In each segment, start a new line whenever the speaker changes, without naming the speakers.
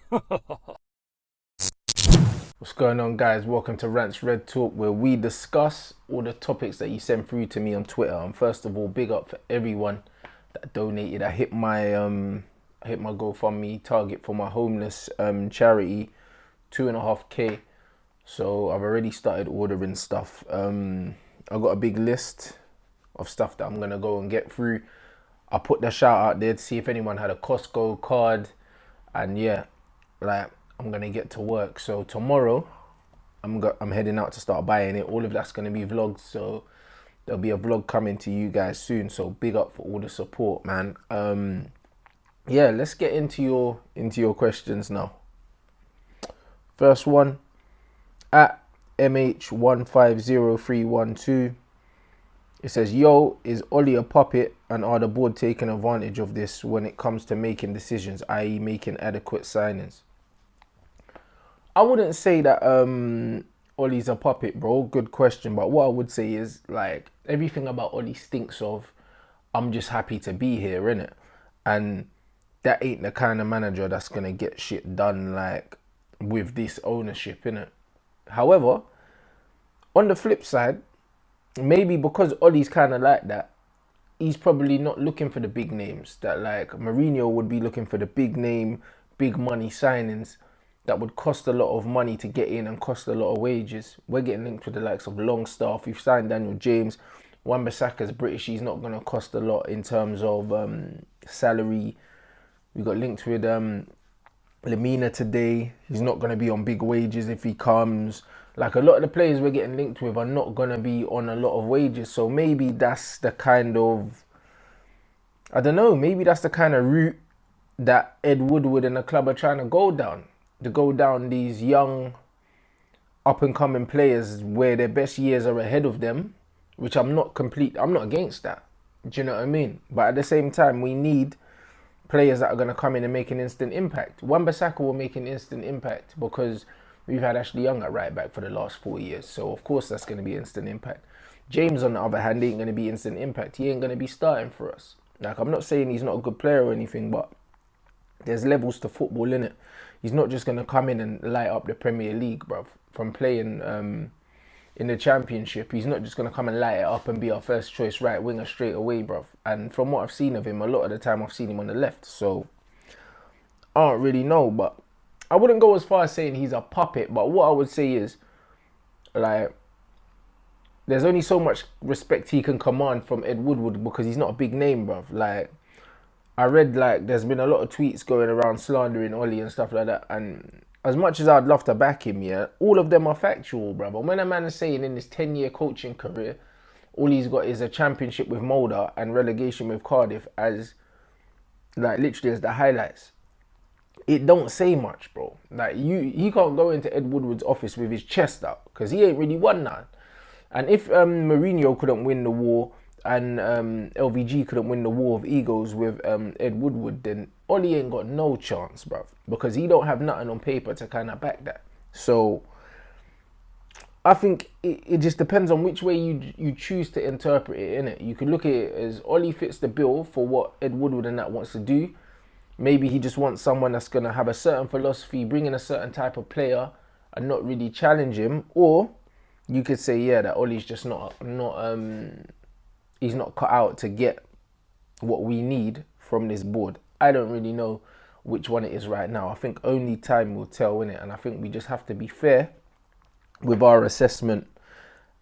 What's going on, guys? Welcome to Rants Red Talk, where we discuss all the topics that you send through to me on Twitter. And first of all, big up for everyone that donated. I hit my GoFundMe target for my homeless charity, 2.5K. So I've already started ordering stuff. I've got a big list of stuff that I'm gonna go and get through. I put the shout out there to see if anyone had a Costco card, and yeah, like I'm gonna get to work. So tomorrow, I'm heading out to start buying it. All of that's gonna be vlogged, so there'll be a vlog coming to you guys soon. So big up for all the support, man. Yeah, let's get into your questions now. First one, at MH150312. It says, yo, is Ollie a puppet, and are the board taking advantage of this when it comes to making decisions, i.e. making adequate signings? I wouldn't say that Ollie's a puppet, bro. Good question. But what I would say is, like, everything about Ollie stinks of, I'm just happy to be here, innit? And that ain't the kind of manager that's going to get shit done, like, with this ownership, innit? However, on the flip side, maybe because Ollie's kind of like that, he's probably not looking for the big names that, like, Mourinho would be looking for the big name, big money signings that would cost a lot of money to get in and cost a lot of wages. We're getting linked with the likes of Longstaff. We've signed Daniel James. Wan-Bissaka's British. He's not going to cost a lot in terms of salary. We got linked with Lamina today. He's not going to be on big wages if he comes. Like, a lot of the players we're getting linked with are not going to be on a lot of wages. So maybe that's the kind of, I don't know, maybe that's the kind of route that Ed Woodward and the club are trying to go down. To go down these young, up and coming players where their best years are ahead of them, which I'm not against that. Do you know what I mean? But at the same time, we need players that are going to come in and make an instant impact. Wan-Bissaka will make an instant impact because we've had Ashley Young at right back for the last 4 years. So, of course, that's going to be instant impact. James, on the other hand, ain't going to be instant impact. He ain't going to be starting for us. Like, I'm not saying he's not a good player or anything, but there's levels to football, innit? He's not just going to come in and light up the Premier League, bruv. From playing in the Championship, he's not just going to come and light it up and be our first choice right winger straight away, bruv. And from what I've seen of him, a lot of the time I've seen him on the left. So, I don't really know, but I wouldn't go as far as saying he's a puppet. But what I would say is, like, there's only so much respect he can command from Ed Woodward because he's not a big name, bruv. Like, I read, like, there's been a lot of tweets going around slandering Ollie and stuff like that. And as much as I'd love to back him, yeah, all of them are factual, bruv. And when a man is saying in his 10-year coaching career, all he's got is a championship with Mulder and relegation with Cardiff as, like, literally as the highlights, it don't say much, bro. Like, he can't go into Ed Woodward's office with his chest out because he ain't really won none. And if Mourinho couldn't win the war and LVG couldn't win the war of egos with Ed Woodward, then Ollie ain't got no chance, bruv, because he don't have nothing on paper to kind of back that. So I think it just depends on which way you choose to interpret it, innit? You could look at it as Ollie fits the bill for what Ed Woodward and that wants to do. Maybe he just wants someone that's going to have a certain philosophy, bring in a certain type of player and not really challenge him. Or you could say, yeah, that Ollie's just he's not cut out to get what we need from this board. I don't really know which one it is right now. I think only time will tell, innit? And I think we just have to be fair with our assessment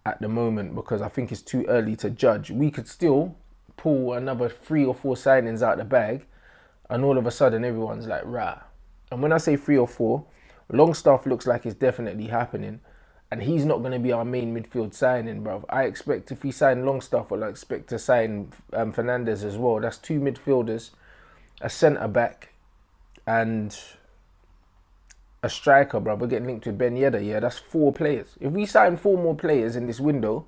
at the moment because I think it's too early to judge. We could still pull another 3 or 4 signings out the bag and all of a sudden everyone's like, rah. And when I say 3 or 4, Longstaff looks like it's definitely happening. And he's not going to be our main midfield signing, bruv. I expect if we sign Longstaff, I'll expect to sign Fernandez as well. That's 2 midfielders, a centre-back, and a striker, bruv. We're getting linked with Ben Yedder, yeah? That's 4 players. If we sign 4 more players in this window,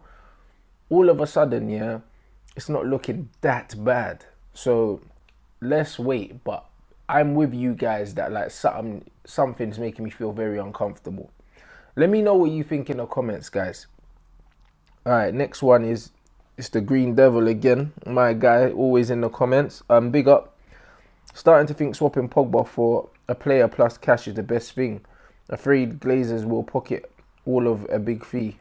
all of a sudden, yeah, it's not looking that bad. So let's wait. But I'm with you guys that, like, something's making me feel very uncomfortable. Let me know what you think in the comments, guys. Alright, next one is, it's the Green Devil again. My guy, always in the comments. Big up. Starting to think swapping Pogba for a player plus cash is the best thing. Afraid Glazers will pocket all of a big fee.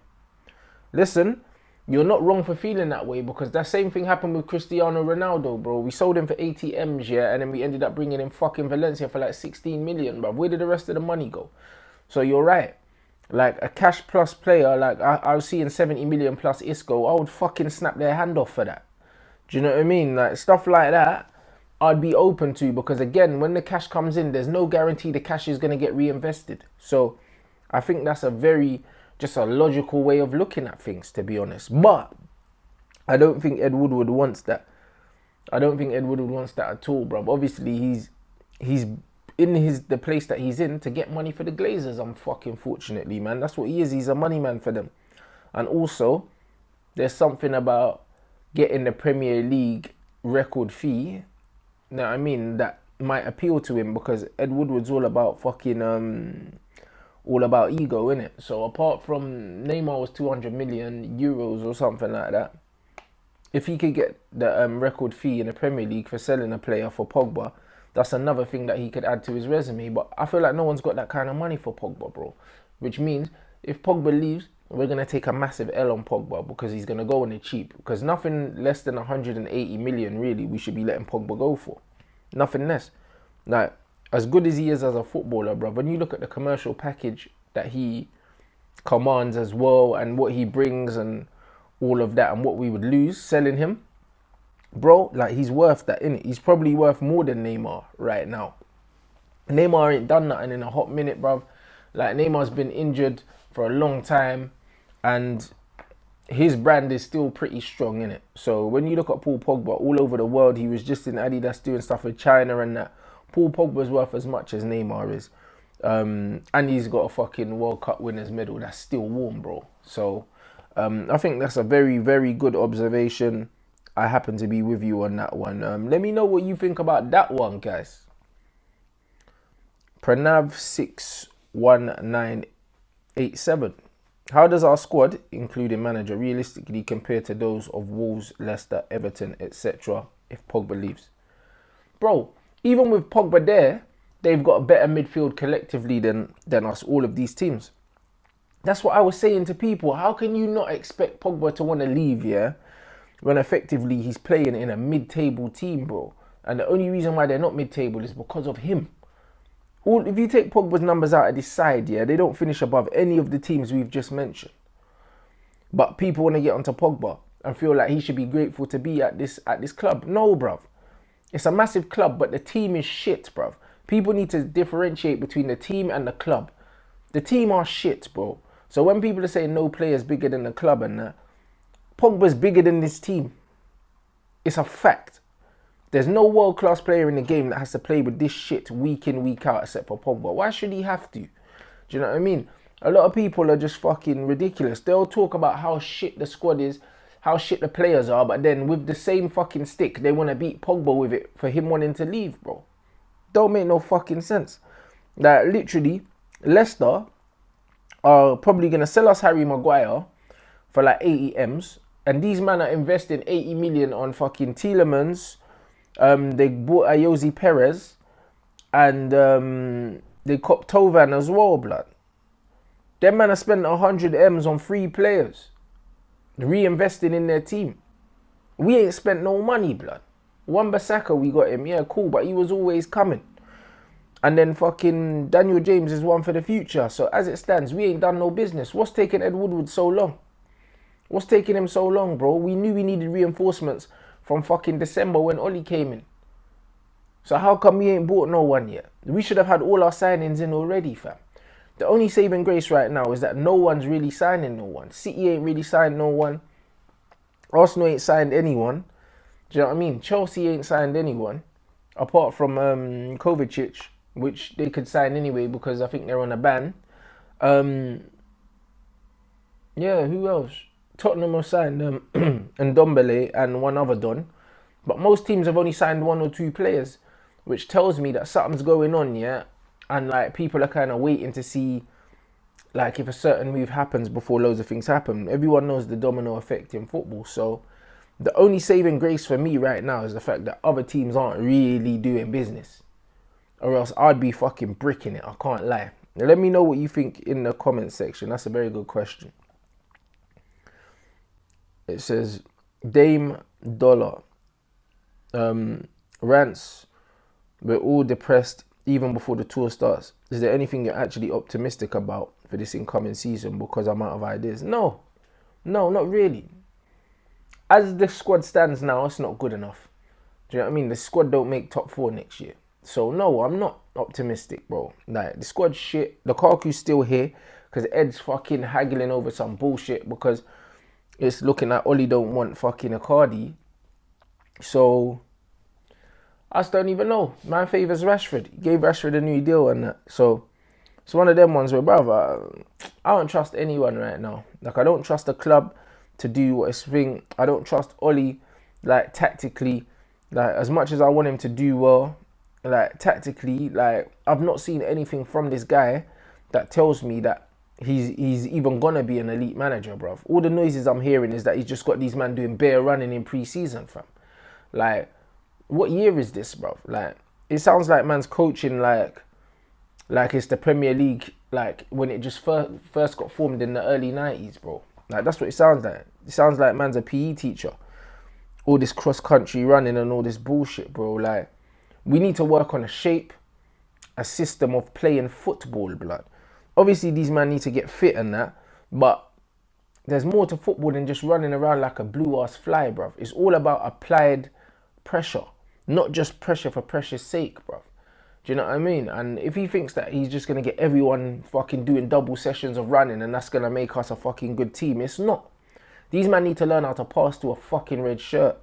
Listen, you're not wrong for feeling that way because that same thing happened with Cristiano Ronaldo, bro. We sold him for 80 M's, yeah, and then we ended up bringing in fucking Valencia for like 16 million, bro. Where did the rest of the money go? So you're right. Like a cash plus player, like I was seeing 70 million plus Isco, I would fucking snap their hand off for that. Do you know what I mean? Like stuff like that, I'd be open to because again, when the cash comes in, there's no guarantee the cash is gonna get reinvested. So I think that's just a logical way of looking at things, to be honest. But I don't think Ed Woodward wants that. I don't think Ed Woodward wants that at all, bro. Obviously, he's in the place that he's in to get money for the Glazers. Unfortunately, man, that's what he is. He's a money man for them. And also, there's something about getting the Premier League record fee. You know what I mean? That might appeal to him because Ed Woodward's all about all about ego, innit? So apart from Neymar was 200 million euros or something like that, if he could get the record fee in the Premier League for selling a player for Pogba, that's another thing that he could add to his resume. But I feel like no one's got that kind of money for Pogba, bro. Which means if Pogba leaves, we're going to take a massive L on Pogba because he's going to go on the cheap. Because nothing less than 180 million, really, we should be letting Pogba go for. Nothing less. Like, as good as he is as a footballer, bro, when you look at the commercial package that he commands as well and what he brings and all of that and what we would lose selling him, bro, like he's worth that, innit? He's probably worth more than Neymar right now. Neymar ain't done nothing in a hot minute, bro. Like Neymar's been injured for a long time and his brand is still pretty strong, innit? So when you look at Paul Pogba all over the world, he was just in Adidas doing stuff with China and that. Paul Pogba's worth as much as Neymar is. And he's got a fucking World Cup winners medal that's still warm, bro. So I think that's a very, very good observation. I happen to be with you on that one. Let me know what you think about that one, guys. Pranav61987. How does our squad, including manager, realistically compare to those of Wolves, Leicester, Everton, etc. if Pogba leaves? Bro, even with Pogba there, they've got a better midfield collectively than us, all of these teams. That's what I was saying to people. How can you not expect Pogba to want to leave, yeah, when effectively he's playing in a mid-table team, bro? And the only reason why they're not mid-table is because of him. If you take Pogba's numbers out of this side, yeah, they don't finish above any of the teams we've just mentioned. But people want to get onto Pogba and feel like he should be grateful to be at this club. No, bruv. It's a massive club, but the team is shit, bruv. People need to differentiate between the team and the club. The team are shit, bro. So when people are saying no player's bigger than the club and that, Pogba's bigger than this team. It's a fact. There's no world-class player in the game that has to play with this shit week in, week out except for Pogba. Why should he have to? Do you know what I mean? A lot of people are just fucking ridiculous. They'll talk about how shit the squad is, how shit the players are, but then with the same fucking stick, they want to beat Pogba with it for him wanting to leave, bro. Don't make no fucking sense. Like, literally, Leicester are probably going to sell us Harry Maguire for like 80 M's, and these men are investing 80 million on fucking Tielemans. They bought Ayoze Perez, and they copped Tovan as well, blood. Them men are spending 100 M's on 3 players, reinvesting in their team. We ain't spent no money, blood. Wan-Bissaka, we got him, yeah, cool, but he was always coming. And then fucking Daniel James is one for the future. So as it stands, we ain't done no business. What's taking Ed Woodward so long? What's taking him so long, bro? We knew we needed reinforcements from fucking December when Oli came in. So how come we ain't bought no one yet? We should have had all our signings in already, fam. The only saving grace right now is that no one's really signing no one. City ain't really signed no one. Arsenal ain't signed anyone. Do you know what I mean? Chelsea ain't signed anyone. Apart from Kovacic, which they could sign anyway because I think they're on a ban. Yeah, who else? Tottenham have signed Ndombele and one other Don. But most teams have only signed 1 or 2 players, which tells me that something's going on, yeah? And like people are kind of waiting to see like if a certain move happens before loads of things happen. Everyone knows the domino effect in football. So The only saving grace for me right now is the fact that other teams aren't really doing business. Or else I'd be fucking bricking it. I can't lie. Now let me know what you think in the comment section. That's a very good question. It says, Dame Dollar. Rants, we're all depressed even before the tour starts. Is there anything you're actually optimistic about for this incoming season because I'm out of ideas? No, not really. As the squad stands now, it's not good enough. Do you know what I mean? The squad don't make top 4 next year. So no, I'm not optimistic, bro. Like, the squad's shit. Lukaku's still here because Ed's fucking haggling over some bullshit because it's looking like Oli don't want fucking Icardi. So I just don't even know. Man favours Rashford. He gave Rashford a new deal and that. So it's one of them ones where, brother, I don't trust anyone right now. Like, I don't trust the club to do what it's thing. I don't trust Oli, like, tactically. Like, as much as I want him to do well, like, tactically, like, I've not seen anything from this guy that tells me that he's even gonna be an elite manager, bruv. All the noises I'm hearing is that he's just got these men doing bare running in pre-season, fam. Like, what year is this, bruv? Like, it sounds like man's coaching like it's the Premier League, like when it just first got formed in the early 90s, bro. Like, that's what it sounds like. It sounds like man's a PE teacher. All this cross-country running and all this bullshit, bro. Like, we need to work on a shape, a system of playing football, blood. Obviously, these men need to get fit and that, but there's more to football than just running around like a blue-ass fly, bruv. It's all about applied pressure, not just pressure for pressure's sake, bruv. Do you know what I mean? And if he thinks that he's just going to get everyone fucking doing double sessions of running and that's going to make us a fucking good team, it's not. These men need to learn how to pass to a fucking red shirt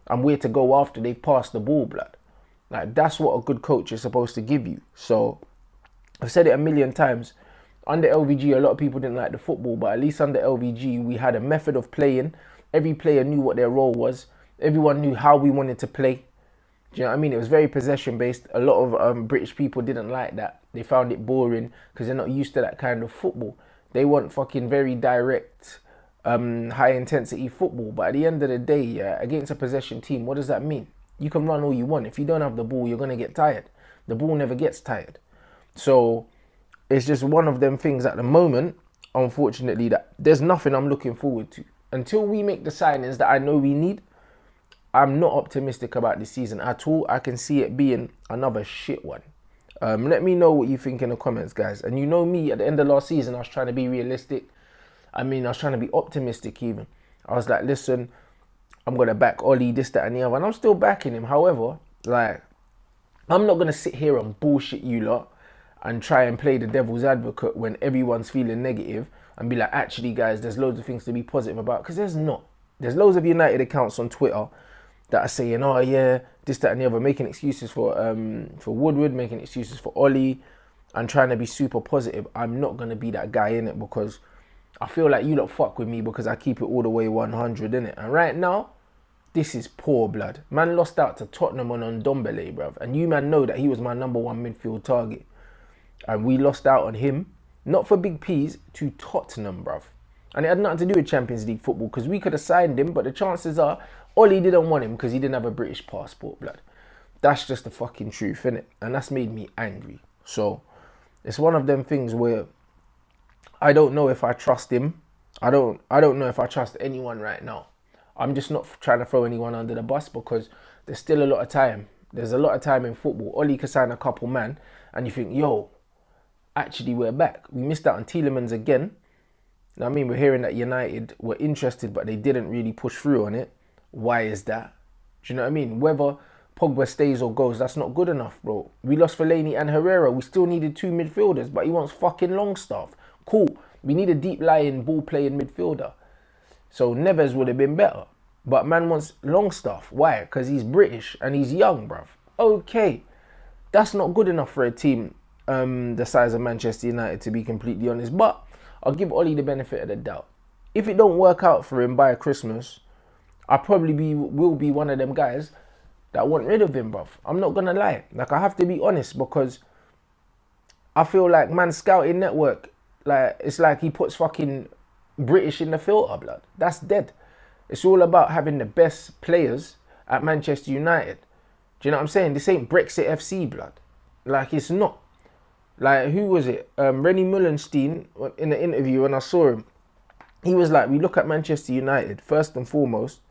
and where to go after they've passed the ball, blood. Like, that's what a good coach is supposed to give you. So, I've said it a million times. Under LVG, a lot of people didn't like the football, but at least under LVG, we had a method of playing. Every player knew what their role was. Everyone knew how we wanted to play. Do you know what I mean? It was very possession-based. A lot of British people didn't like that. They found it boring because they're not used to that kind of football. They want fucking very direct, high-intensity football. But at the end of the day, against a possession team, what does that mean? You can run all you want. If you don't have the ball, you're going to get tired. The ball never gets tired. So it's just one of them things at the moment, unfortunately, that there's nothing I'm looking forward to. Until we make the signings that I know we need, I'm not optimistic about this season at all. I can see it being another shit one. Let me know what you think in the comments, guys. And you know me, at the end of last season, I was trying to be realistic. I mean, I was trying to be optimistic even. I was like, listen, I'm going to back Oli, this, that, and the other. And I'm still backing him. However, like, I'm not going to sit here and bullshit you lot and try and play the devil's advocate when everyone's feeling negative and be like, actually, guys, there's loads of things to be positive about. Because there's not. There's loads of United accounts on Twitter that are saying, oh yeah, this, that and the other, making excuses for Woodward, making excuses for Oli, and trying to be super positive. I'm not going to be that guy in it because I feel like you lot fuck with me because I keep it all the way 100 in it. And right now, this is poor blood. Man lost out to Tottenham on Ndombele, bruv. And you man know that he was my number one midfield target. And we lost out on him, not for big P's, to Tottenham, bruv. And it had nothing to do with Champions League football because we could have signed him, but the chances are Oli didn't want him because he didn't have a British passport, blood. That's just the fucking truth, innit? And that's made me angry. So it's one of them things where I don't know if I trust him. I don't know if I trust anyone right now. I'm just not trying to throw anyone under the bus because there's still a lot of time. There's a lot of time in football. Oli could sign a couple man and you think, yo, actually we're back. We missed out on Tielemans again. I mean, we're hearing that United were interested, but they didn't really push through on it. Why is that? Do you know what I mean? Whether Pogba stays or goes, that's not good enough, bro. We lost Fellaini and Herrera. We still needed 2 midfielders, but he wants fucking Longstaff. Cool. We need a deep-lying, ball-playing midfielder. So Neves would have been better. But man wants Longstaff. Why? Because he's British and he's young, bruv. Okay. That's not good enough for a team the size of Manchester United, to be completely honest. But I'll give Oli the benefit of the doubt. If it don't work out for him by Christmas, I probably will be one of them guys that want rid of him, bruv. I'm not going to lie. Like, I have to be honest because I feel like man's scouting network, like, it's like he puts fucking British in the filter, blood. That's dead. It's all about having the best players at Manchester United. Do you know what I'm saying? This ain't Brexit FC, blood. Like, it's not. Like, who was it? Rennie Mullenstein, in the interview when I saw him, he was like, we look at Manchester United, first and foremost,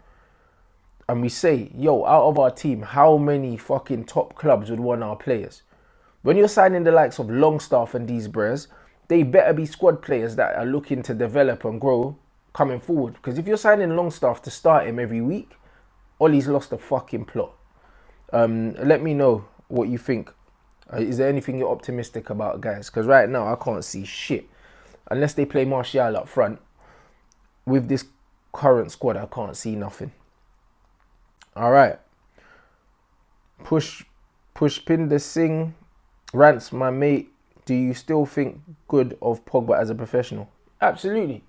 and we say, yo, out of our team, how many fucking top clubs would want our players? When you're signing the likes of Longstaff and these bres, they better be squad players that are looking to develop and grow coming forward. Because if you're signing Longstaff to start him every week, Ollie's lost the fucking plot. Let me know what you think. Is there anything you're optimistic about, guys? Because right now I can't see shit. Unless they play Martial up front. With this current squad, I can't see nothing. Alright. Push Pinder Singh. Rants, my mate. Do you still think good of Pogba as a professional? Absolutely.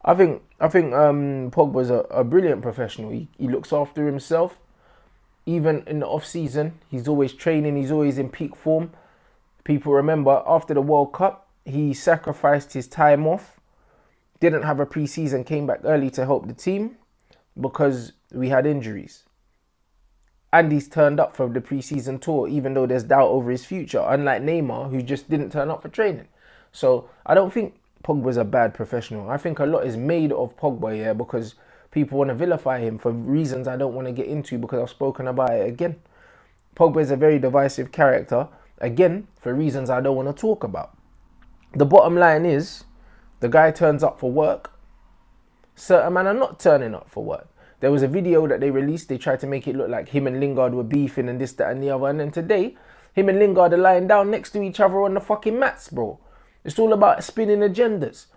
I think Pogba's a brilliant professional. He looks after himself. Even in the off-season, he's always training. He's always in peak form. People remember, after the World Cup, he sacrificed his time off. Didn't have a pre-season, came back early to help the team because we had injuries. And he's turned up for the pre-season tour, even though there's doubt over his future, unlike Neymar, who just didn't turn up for training. So I don't think Pogba's a bad professional. I think a lot is made of Pogba, yeah, because people want to vilify him for reasons I don't want to get into because I've spoken about it again. Pogba is a very divisive character, again, for reasons I don't want to talk about. The bottom line is, the guy turns up for work. Certain men are not turning up for work. There was a video that they released. They tried to make it look like him and Lingard were beefing and this, that and the other. And then today, him and Lingard are lying down next to each other on the fucking mats, bro. It's all about spinning agendas.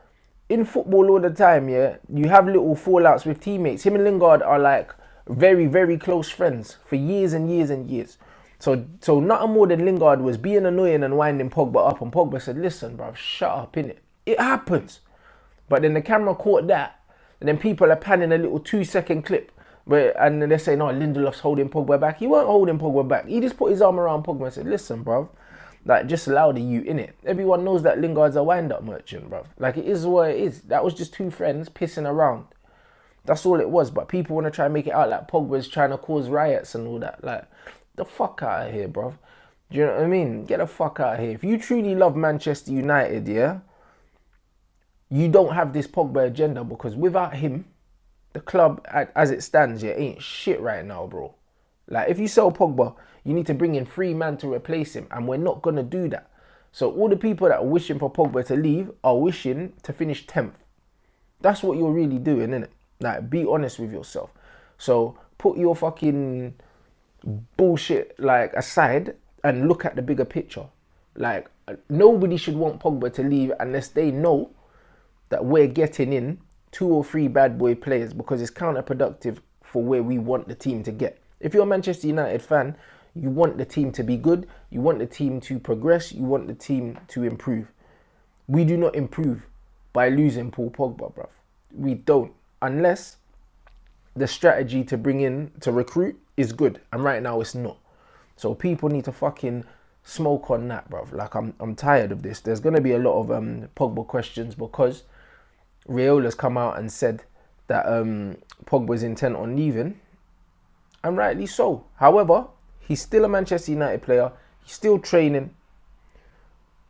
In football all the time, yeah, you have little fallouts with teammates. Him and Lingard are like very, very close friends for years and years and years. So nothing more than Lingard was being annoying and winding Pogba up. And Pogba said, listen, bruv, shut up, innit? It happens. But then the camera caught that. And then people are panning a little 2-second clip. And they're saying, oh, Lindelof's holding Pogba back. He weren't holding Pogba back. He just put his arm around Pogba and said, listen, bruv, like, just louder you, innit? Everyone knows that Lingard's a wind-up merchant, bruv. Like, it is what it is. That was just two friends pissing around. That's all it was. But people want to try and make it out like Pogba's trying to cause riots and all that. Like, the fuck out of here, bruv. Do you know what I mean? Get the fuck out of here. If you truly love Manchester United, yeah, you don't have this Pogba agenda, because without him, the club, as it stands, yeah, ain't shit right now, bro. Like, if you sell Pogba, you need to bring in 3 men to replace him, and we're not going to do that. So all the people that are wishing for Pogba to leave are wishing to finish 10th. That's what you're really doing, innit? Like, be honest with yourself. So put your fucking bullshit, like, aside and look at the bigger picture. Like, nobody should want Pogba to leave unless they know that we're getting in 2 or 3 bad boy players, because it's counterproductive for where we want the team to get. If you're a Manchester United fan, you want the team to be good, you want the team to progress, you want the team to improve. We do not improve by losing Paul Pogba, bruv. We don't, unless the strategy to bring in, to recruit, is good. And right now it's not. So people need to fucking smoke on that, bruv. Like, I'm tired of this. There's going to be a lot of Pogba questions, because Raiola's come out and said that Pogba's intent on leaving, and rightly so. However, he's still a Manchester United player. He's still training,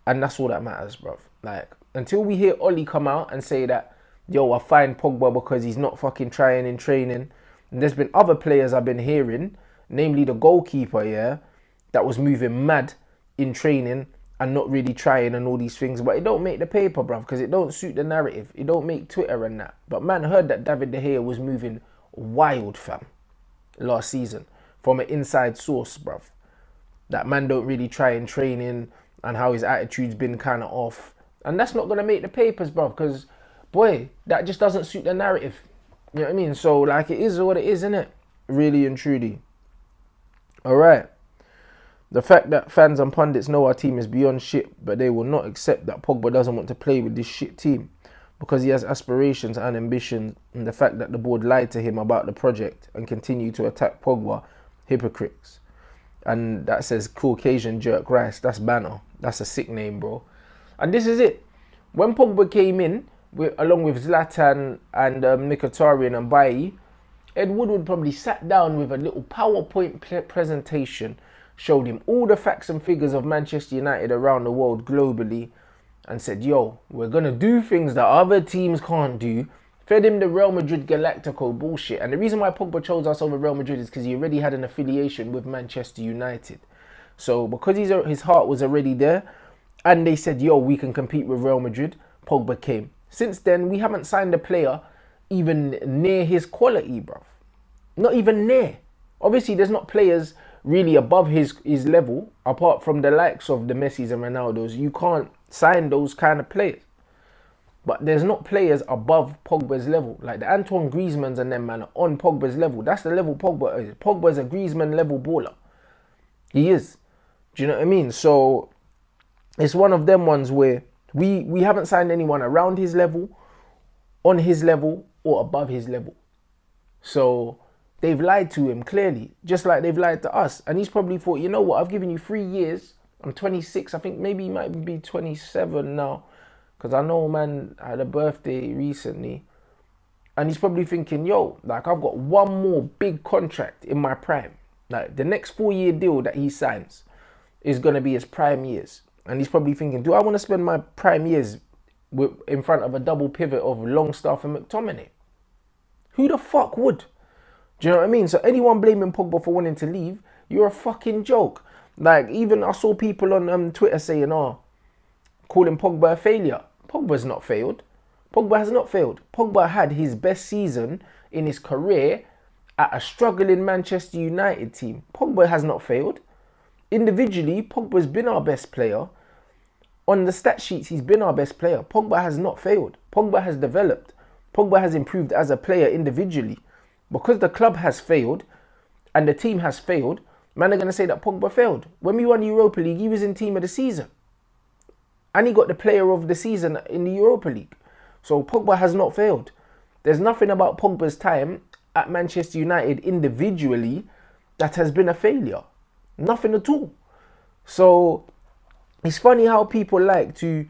and that's all that matters, bruv. Like, until we hear Ollie come out and say that, yo, I find Pogba because he's not fucking trying in training. And there's been other players I've been hearing, namely the goalkeeper, yeah, that was moving mad in training and not really trying and all these things. But it don't make the paper, bruv, because it don't suit the narrative. It don't make Twitter and that. But man heard that David De Gea was moving wild, fam, last season, from an inside source, bruv. That man don't really try in training, and how his attitude's been kind of off. And that's not going to make the papers, bruv, because, boy, that just doesn't suit the narrative. You know what I mean? So, like, it is what it is, innit? Really and truly. Alright. The fact that fans and pundits know our team is beyond shit, but they will not accept that Pogba doesn't want to play with this shit team because he has aspirations and ambitions, and the fact that the board lied to him about the project and continue to attack Pogba, hypocrites. And that says Caucasian Jerk Rice. That's banner. That's a sick name, bro. And this is it. When Pogba came in, along with Zlatan and Mkhitaryan and Bailly, Ed Woodward probably sat down with a little PowerPoint presentation, showed him all the facts and figures of Manchester United around the world globally, and said, yo, we're going to do things that other teams can't do. Fed him the Real Madrid Galactico bullshit. And the reason why Pogba chose us over Real Madrid is because he already had an affiliation with Manchester United. So because his heart was already there, and they said, yo, we can compete with Real Madrid, Pogba came. Since then, we haven't signed a player even near his quality, bruv. Not even near. Obviously, there's not players really above his level, apart from the likes of the Messis and Ronaldos. You can't sign those kind of players. But there's not players above Pogba's level. Like the Antoine Griezmanns and them, man, are on Pogba's level. That's the level Pogba is. Pogba's a Griezmann level baller. He is. Do you know what I mean? So it's one of them ones where we haven't signed anyone around his level, on his level, or above his level. So they've lied to him clearly, just like they've lied to us. And he's probably thought, you know what, I've given you 3 years. I'm 26. I think maybe he might be 27 now. Because I know, man, had a birthday recently. And he's probably thinking, yo, like, I've got one more big contract in my prime. Like, the next 4-year deal that he signs is going to be his prime years. And he's probably thinking, do I want to spend my prime years in front of a double pivot of Longstaff and McTominay? Who the fuck would? Do you know what I mean? So anyone blaming Pogba for wanting to leave, you're a fucking joke. Like, even I saw people on Twitter saying, calling Pogba a failure. Pogba's not failed. Pogba has not failed. Pogba had his best season in his career at a struggling Manchester United team. Pogba has not failed. Individually, Pogba's been our best player. On the stat sheets, he's been our best player. Pogba has not failed. Pogba has developed. Pogba has improved as a player individually. Because the club has failed and the team has failed, man are going to say that Pogba failed. When we won the Europa League, he was in team of the season. And he got the player of the season in the Europa League. So Pogba has not failed. There's nothing about Pogba's time at Manchester United individually that has been a failure. Nothing at all. So it's funny how people like to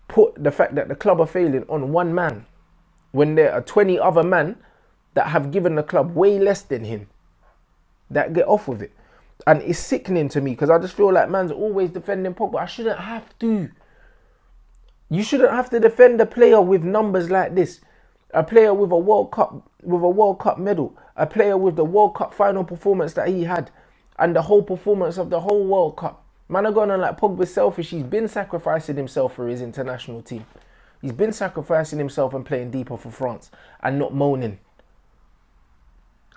put the fact that the club are failing on one man when there are 20 other men that have given the club way less than him that get off with it. And it's sickening to me because I just feel like man's always defending Pogba. I shouldn't have to. You shouldn't have to defend a player with numbers like this. A player with a World Cup medal. A player with the World Cup final performance that he had. And the whole performance of the whole World Cup. Man are going on like Pogba's selfish. He's been sacrificing himself for his international team. He's been sacrificing himself and playing deeper for France. And not moaning.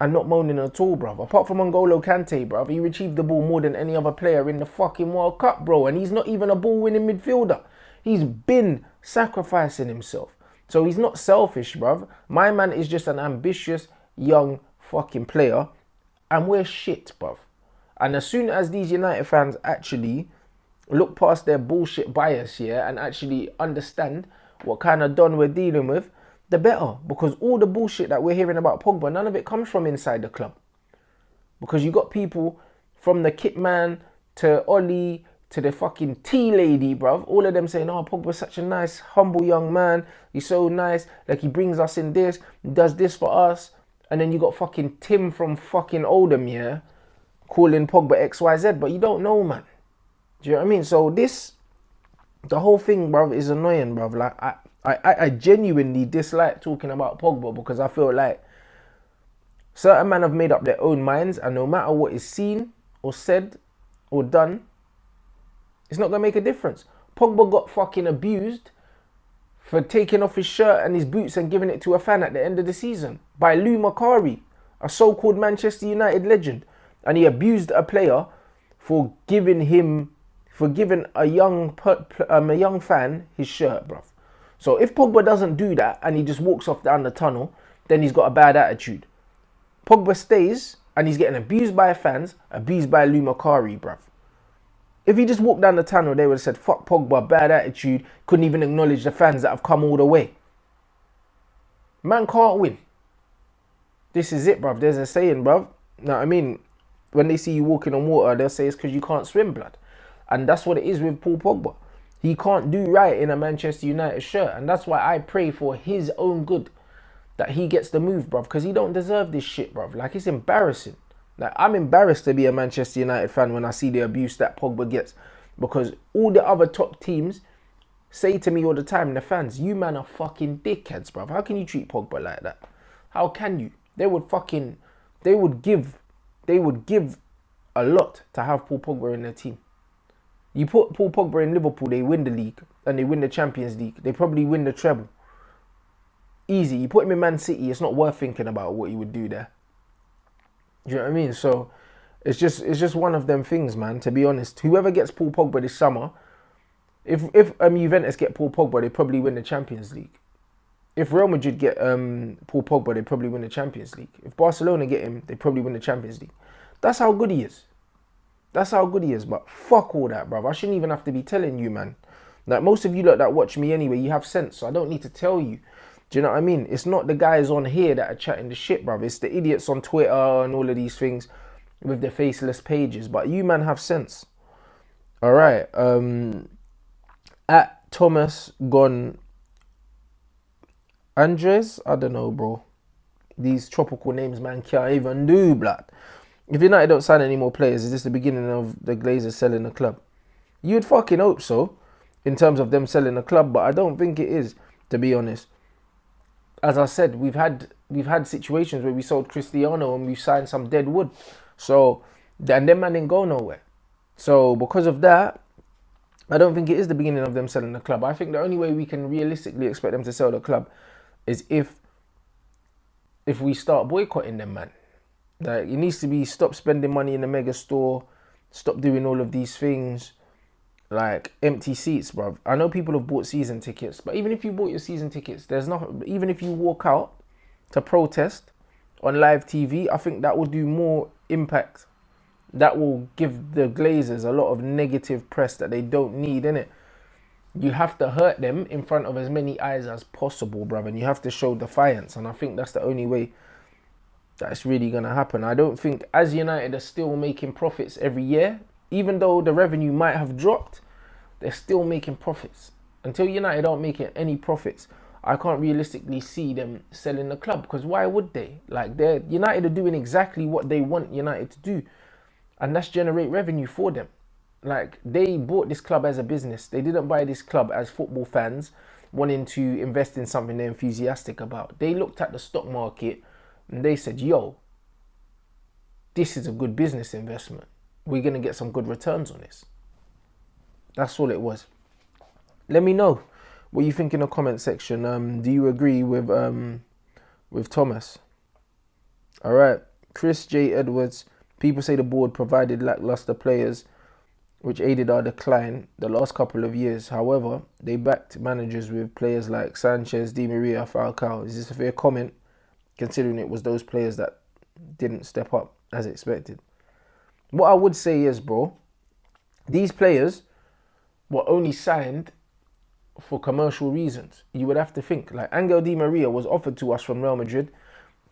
And not moaning at all, bruv. Apart from N'Golo Kante, bruv, he retrieved the ball more than any other player in the fucking World Cup, bro. And he's not even a ball-winning midfielder. He's been sacrificing himself. So he's not selfish, bruv. My man is just an ambitious, young fucking player. And we're shit, bruv. And as soon as these United fans actually look past their bullshit bias here and actually understand what kind of don we're dealing with, the better. Because all the bullshit that we're hearing about Pogba, none of it comes from inside the club. Because you got people from the kit man to Ollie to the fucking tea lady, bruv. All of them saying, oh, Pogba's such a nice, humble young man. He's so nice. Like, he brings us in this, he does this for us. And then you got fucking Tim from fucking Oldham here calling Pogba XYZ. But you don't know, man. Do you know what I mean? So the whole thing, bruv, is annoying, bruv. Like, I genuinely dislike talking about Pogba because I feel like certain men have made up their own minds, and no matter what is seen or said or done, it's not going to make a difference. Pogba got fucking abused for taking off his shirt and his boots and giving it to a fan at the end of the season by Lou Macari, a so-called Manchester United legend. And he abused a player for giving a young fan his shirt, bruv. So if Pogba doesn't do that and he just walks off down the tunnel, then he's got a bad attitude. Pogba stays and he's getting abused by fans, abused by Lou Macari, bruv. If he just walked down the tunnel, they would have said, fuck Pogba, bad attitude, couldn't even acknowledge the fans that have come all the way. Man can't win. This is it, bruv. There's a saying, bruv. Know what I mean? When they see you walking on water, they'll say it's because you can't swim, blood. And that's what it is with Paul Pogba. He can't do right in a Manchester United shirt. And that's why I pray for his own good that he gets the move, bruv. Because he don't deserve this shit, bruv. Like, it's embarrassing. Like, I'm embarrassed to be a Manchester United fan when I see the abuse that Pogba gets. Because all the other top teams say to me all the time, the fans, you man are fucking dickheads, bruv. How can you treat Pogba like that? How can you? They would give a lot to have Paul Pogba in their team. You put Paul Pogba in Liverpool, they win the league and they win the Champions League. They probably win the treble. Easy. You put him in Man City, it's not worth thinking about what he would do there. Do you know what I mean? So it's just one of them things, man, to be honest. Whoever gets Paul Pogba this summer, if Juventus get Paul Pogba, they probably win the Champions League. If Real Madrid get Paul Pogba, they probably win the Champions League. If Barcelona get him, they probably win the Champions League. That's how good he is. That's how good he is. But fuck all that, bruv. I shouldn't even have to be telling you, man. Like, most of you lot that watch me anyway, you have sense, so I don't need to tell you. Do you know what I mean? It's not the guys on here that are chatting the shit, bruv. It's the idiots on Twitter and all of these things with the faceless pages. But you, man, have sense. All right. At Thomas Gone Andres, I don't know, bro. These tropical names, man, can't even do, blood. If United don't sign any more players, is this the beginning of the Glazers selling the club? You'd fucking hope so, in terms of them selling the club, but I don't think it is, to be honest. As I said, we've had situations where we sold Cristiano and we've signed some dead wood. So, and them man didn't go nowhere. So, because of that, I don't think it is the beginning of them selling the club. I think the only way we can realistically expect them to sell the club is if we start boycotting them, man. Like, it needs to be stop spending money in the mega store, stop doing all of these things, like empty seats, bruv. I know people have bought season tickets, but even if you bought your season tickets, even if you walk out to protest on live TV, I think that will do more impact. That will give the Glazers a lot of negative press that they don't need, innit? You have to hurt them in front of as many eyes as possible, bruv, and you have to show defiance, and I think that's the only way that's really going to happen. I don't think, as United are still making profits every year, even though the revenue might have dropped, they're still making profits. Until United aren't making any profits, I can't realistically see them selling the club, because why would they? Like, United are doing exactly what they want United to do, and that's generate revenue for them. Like, they bought this club as a business. They didn't buy this club as football fans wanting to invest in something they're enthusiastic about. They looked at the stock market and they said, yo, this is a good business investment. We're going to get some good returns on this. That's all it was. Let me know what you think in the comment section. Do you agree with Thomas? All right. Chris J. Edwards. People say the board provided lackluster players, which aided our decline the last couple of years. However, they backed managers with players like Sanchez, Di Maria, Falcao. Is this a fair comment, considering it was those players that didn't step up as expected? What I would say is, bro, these players were only signed for commercial reasons. You would have to think. Like, Angel Di Maria was offered to us from Real Madrid.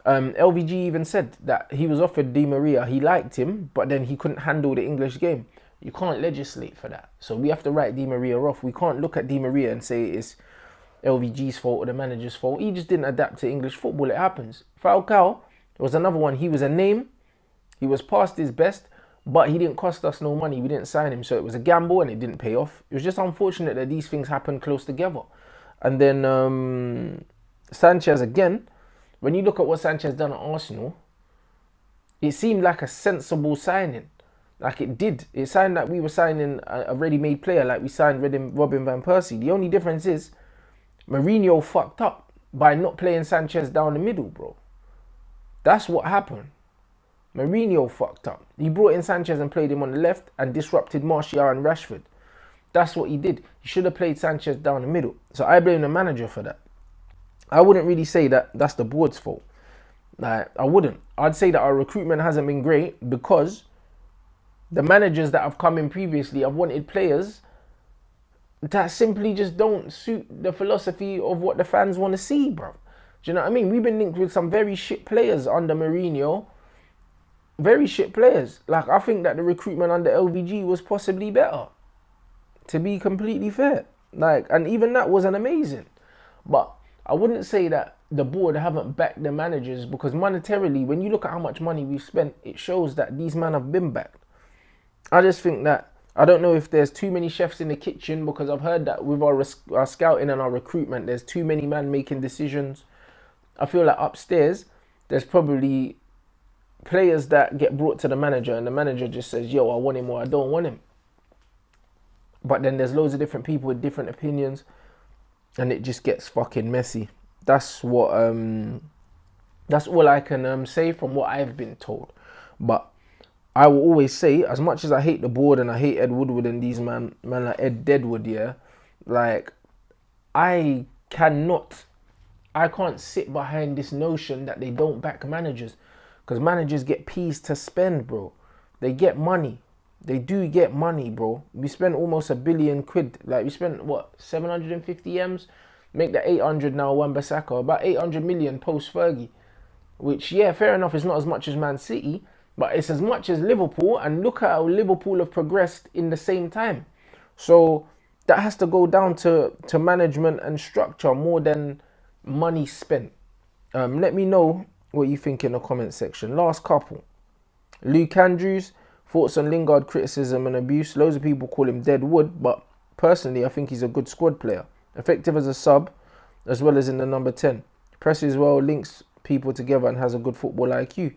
LVG even said that he was offered Di Maria. He liked him, but then he couldn't handle the English game. You can't legislate for that. So we have to write Di Maria off. We can't look at Di Maria and say it's LVG's fault or the manager's fault. He just didn't adapt to English football. It happens. Falcao was another one. He was a name. He was past his best, but he didn't cost us no money. We didn't sign him. So it was a gamble and it didn't pay off. It was just unfortunate that these things happened close together. And then Sanchez again. When you look at what Sanchez done at Arsenal, it seemed like a sensible signing. Like, it did. It signed like we were signing a ready-made player, like we signed Robin Van Persie. The only difference is Mourinho fucked up by not playing Sanchez down the middle, bro. That's what happened. Mourinho fucked up. He brought in Sanchez and played him on the left and disrupted Martial and Rashford. That's what he did. He should have played Sanchez down the middle. So I blame the manager for that. I wouldn't really say that that's the board's fault. Like, I wouldn't. I'd say that our recruitment hasn't been great because the managers that have come in previously have wanted players that simply just don't suit the philosophy of what the fans want to see, bro. Do you know what I mean? We've been linked with some very shit players under Mourinho. Very shit players. Like, I think that the recruitment under LVG was possibly better. to be completely fair. Like, and even that wasn't amazing. But I wouldn't say that the board haven't backed the managers, because monetarily, when you look at how much money we've spent, it shows that these men have been backed. I just think that, I don't know if there's too many chefs in the kitchen, because I've heard that with our scouting and our recruitment, there's too many men making decisions. I feel like upstairs, there's probably players that get brought to the manager and the manager just says, yo, I want him or I don't want him. But then there's loads of different people with different opinions and it just gets fucking messy. That's what that's all I can say from what I've been told. But I will always say, as much as I hate the board and I hate Ed Woodward and these man like Ed Deadwood, yeah, like I can't sit behind this notion that they don't back managers, because managers get peas to spend, bro. They get money. They do get money, bro. We spent almost £1 billion. Like, we spent, what, 750 M's? Make that 800 now, Wan-Bissaka. About 800 million post-Fergie. Which, yeah, fair enough, it's not as much as Man City, but it's as much as Liverpool, and look at how Liverpool have progressed in the same time. So that has to go down to management and structure more than money spent. Let me know what you think in the comment section. Last couple. Luke Andrews, thoughts on Lingard criticism and abuse. Loads of people call him dead wood, but personally I think he's a good squad player. Effective as a sub, as well as in the number 10. Presses well, links people together and has a good football IQ.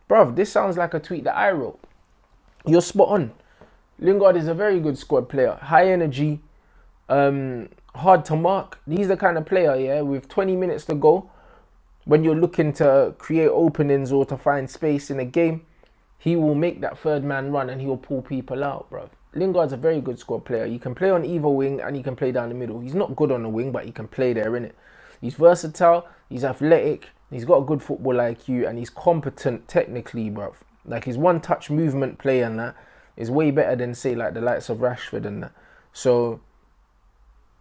Bruv, this sounds like a tweet that I wrote. You're spot on. Lingard is a very good squad player. High energy, hard to mark. He's the kind of player, yeah, with 20 minutes to go, when you're looking to create openings or to find space in a game, he will make that third man run and he will pull people out, bruv. Lingard's a very good squad player. He can play on either wing and he can play down the middle. He's not good on the wing, but he can play there, innit? He's versatile, he's athletic, he's got a good football IQ, and he's competent technically, bruv. Like, his one-touch movement play and that is way better than, say, like the likes of Rashford and that. So,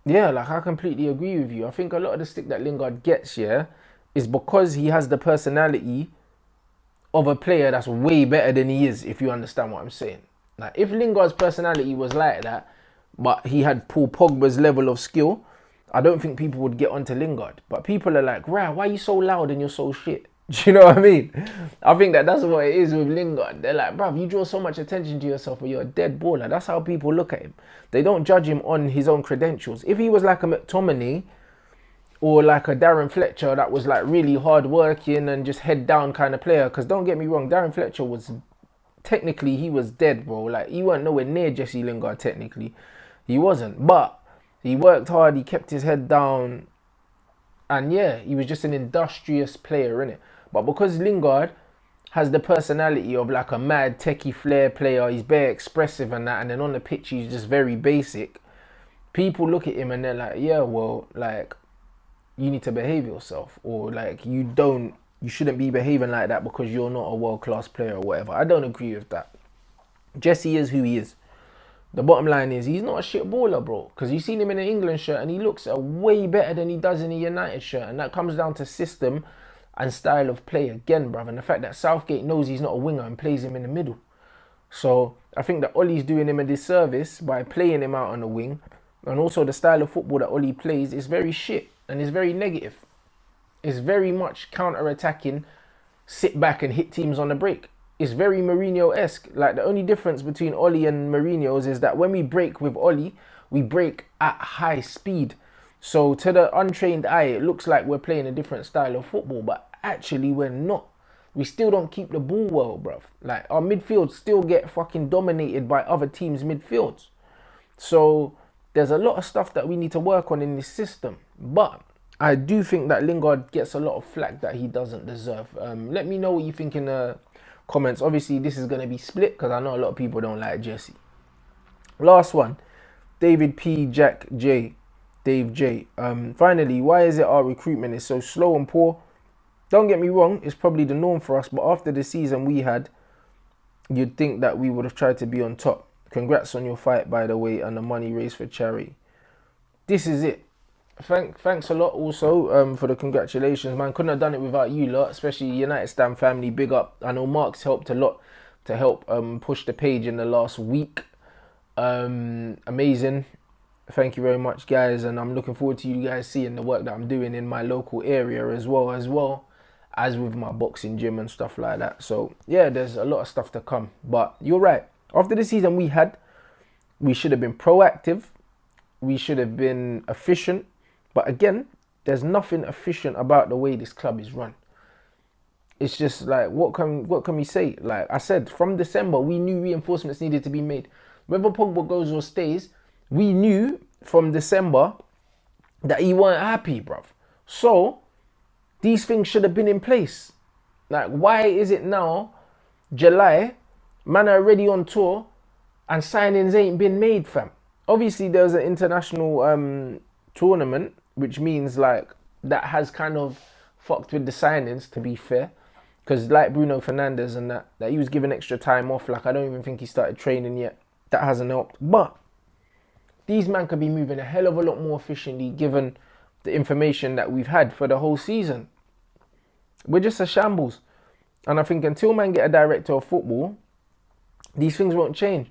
yeah, like, I completely agree with you. I think a lot of the stick that Lingard gets, yeah, is because he has the personality of a player that's way better than he is, if you understand what I'm saying. Like, if Lingard's personality was like that, but he had Paul Pogba's level of skill, I don't think people would get onto Lingard. But people are like, "Rah, why are you so loud and you're so shit?" Do you know what I mean? I think that's what it is with Lingard. They're like, bruv, you draw so much attention to yourself, but you're a dead baller. That's how people look at him. They don't judge him on his own credentials. If he was like a McTominay or like a Darren Fletcher that was like really hard working and just head down kind of player, because don't get me wrong, Darren Fletcher was, technically he was dead, bro. Like, he weren't nowhere near Jesse Lingard, technically. He wasn't. But he worked hard, he kept his head down, and yeah, he was just an industrious player, innit? But because Lingard has the personality of like a mad techie flair player, he's very expressive and that, and then on the pitch he's just very basic, people look at him and they're like, yeah, well, like, you need to behave yourself, or like, you shouldn't be behaving like that because you're not a world-class player or whatever. I don't agree with that. Jesse is who he is. The bottom line is, he's not a shit baller, bro. Because you've seen him in an England shirt and he looks way better than he does in a United shirt. And that comes down to system and style of play again, bruv. And the fact that Southgate knows he's not a winger and plays him in the middle. So I think that Ollie's doing him a disservice by playing him out on the wing. And also the style of football that Ollie plays is very shit and it's very negative. It's very much counter-attacking, sit back and hit teams on the break. It's very Mourinho-esque. Like, the only difference between Ollie and Mourinho's is that when we break with Ollie, we break at high speed. So to the untrained eye, it looks like we're playing a different style of football, but actually we're not. We still don't keep the ball well, bruv. Like, our midfield still get fucking dominated by other teams' midfields. So there's a lot of stuff that we need to work on in this system. But I do think that Lingard gets a lot of flack that he doesn't deserve. Let me know what you think in the comments. Obviously, this is going to be split because I know a lot of people don't like Jesse. Last one, David P. Jack J. Dave J. Finally, why is it our recruitment is so slow and poor? Don't get me wrong, it's probably the norm for us, but after the season we had, you'd think that we would have tried to be on top. Congrats on your fight, by the way, and the money raised for charity. This is it. Thanks a lot also for the congratulations, man. Couldn't have done it without you lot, especially United Stam family. Big up. I know Mark's helped a lot to help push the page in the last week. Amazing. Thank you very much, guys, and I'm looking forward to you guys seeing the work that I'm doing in my local area as well as with my boxing gym and stuff like that. So yeah, there's a lot of stuff to come. But you're right. After the season we should have been proactive. We should have been efficient. But again, there's nothing efficient about the way this club is run. It's just like, what can we say? Like I said, from December, we knew reinforcements needed to be made. Whether Pogba goes or stays, we knew from December that he weren't happy, bruv. So, these things should have been in place. Like, why is it now, July, man are already on tour, and signings ain't been made, fam? Obviously, there's an international tournament, which means, like, that has kind of fucked with the signings, to be fair. Because like Bruno Fernandes and that he was given extra time off. Like, I don't even think he started training yet. That hasn't helped. But these men could be moving a hell of a lot more efficiently given the information that we've had for the whole season. We're just a shambles. And I think until man get a director of football, these things won't change.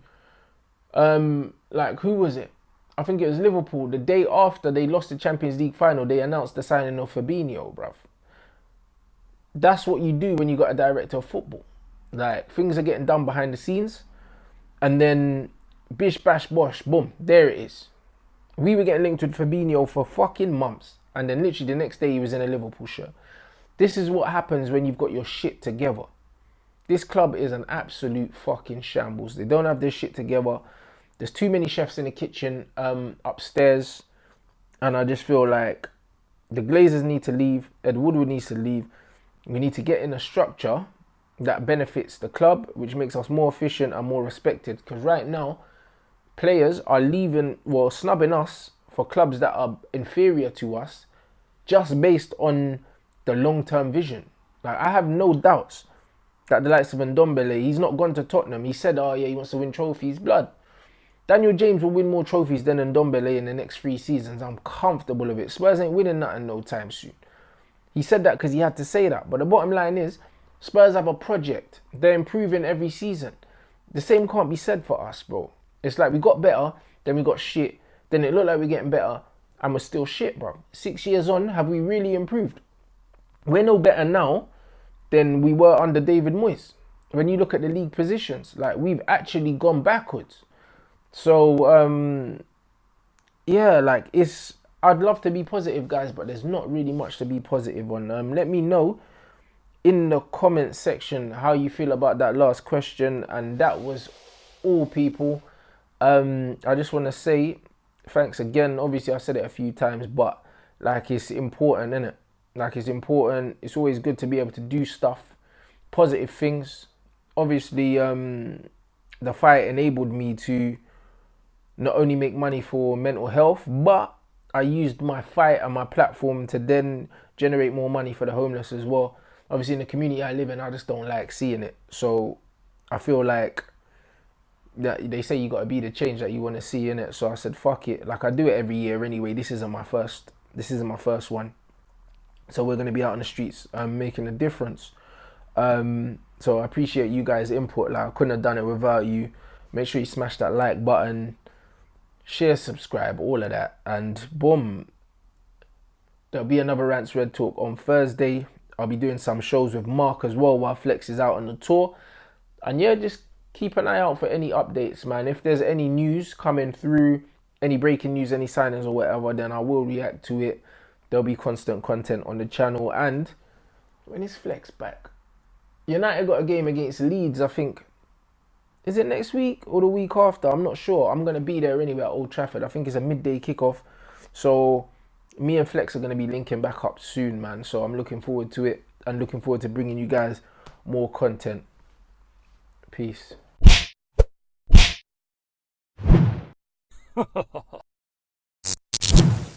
Like, who was it? I think it was Liverpool. The day after they lost the Champions League final, they announced the signing of Fabinho, bruv. That's what you do when you got a director of football. Like, things are getting done behind the scenes. And then, bish, bash, bosh, boom, there it is. We were getting linked with Fabinho for fucking months. And then literally the next day he was in a Liverpool shirt. This is what happens when you've got your shit together. This club is an absolute fucking shambles. They don't have their shit together. There's too many chefs in the kitchen upstairs. And I just feel like the Glazers need to leave. Ed Woodward needs to leave. We need to get in a structure that benefits the club, which makes us more efficient and more respected. Because right now, players are leaving, well, snubbing us for clubs that are inferior to us just based on the long-term vision. Like, I have no doubts that the likes of Ndombele, he's not gone to Tottenham. He said, oh yeah, he wants to win trophies. Blood. Daniel James will win more trophies than Ndombele in the next 3 seasons. I'm comfortable with it. Spurs ain't winning nothing no time soon. He said that because he had to say that. But the bottom line is, Spurs have a project. They're improving every season. The same can't be said for us, bro. It's like we got better, then we got shit. Then it looked like we're getting better, and we're still shit, bro. 6 years on, have we really improved? We're no better now than we were under David Moyes. When you look at the league positions, like, we've actually gone backwards. So, yeah, like, I'd love to be positive, guys, but there's not really much to be positive on. Let me know in the comment section how you feel about that last question. And that was all, people. I just want to say thanks again. Obviously, I said it a few times, but like, it's important, innit? Like, it's important. It's always good to be able to do stuff, positive things. Obviously, the fight enabled me to not only make money for mental health, but I used my fight and my platform to then generate more money for the homeless as well. Obviously, in the community I live in, I just don't like seeing it. So I feel like that they say you got to be the change that you want to see in it. So I said, fuck it. Like, I do it every year anyway. This isn't my first one. So we're going to be out on the streets making a difference. So I appreciate you guys' input. Like, I couldn't have done it without you. Make sure you smash that like button, share, subscribe, all of that. And boom, there'll be another Rants Red Talk on Thursday. I'll be doing some shows with Mark as well while Flex is out on the tour. And yeah, just keep an eye out for any updates, man. If there's any news coming through, any breaking news, any signings or whatever, then I will react to it. There'll be constant content on the channel. And when is Flex back? United got a game against Leeds, I think. Is it next week or the week after? I'm not sure. I'm going to be there anyway at Old Trafford. I think it's a midday kickoff. So me and Flex are going to be linking back up soon, man. So I'm looking forward to it and looking forward to bringing you guys more content. Peace.